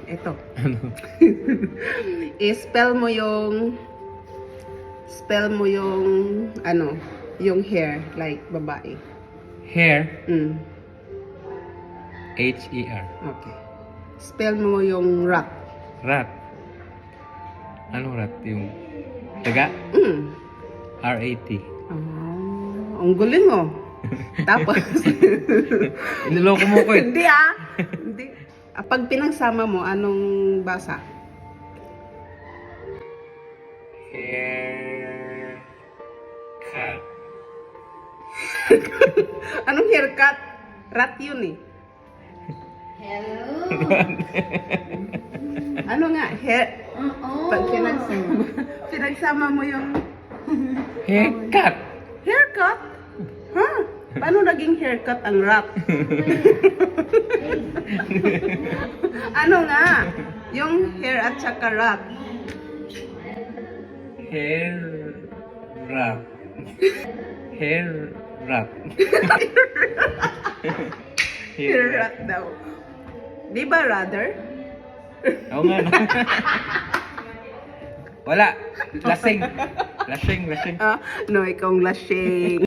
Ito. Ano? I-spell mo yung, ano, yung hair, like babae. Hair. Mm. H-E-R. Okay. Spell mo yung rat. Rat. Anong rat? Yung daga? Mm. R-A-T. Oh, ang galing oh. Tapos, Iniloko mo ko eh. hindi ah. Hindi. Pag pinagsama mo, anong basa? Hair. Cut. Anong haircut? Rat yun eh. Hello. Ano nga? Hair. Oo. Pag pinagsama mo yung Haircut. haircut? Huh? Paano naging haircut ang rat? Ano nga? Yung hair at saka rat. Hair. Rat. Hair. Rat. Hair rat daw. Di ba rather? Oo nga. No? Wala. Lasing. Lasing. Ah, no, ikaw lasing.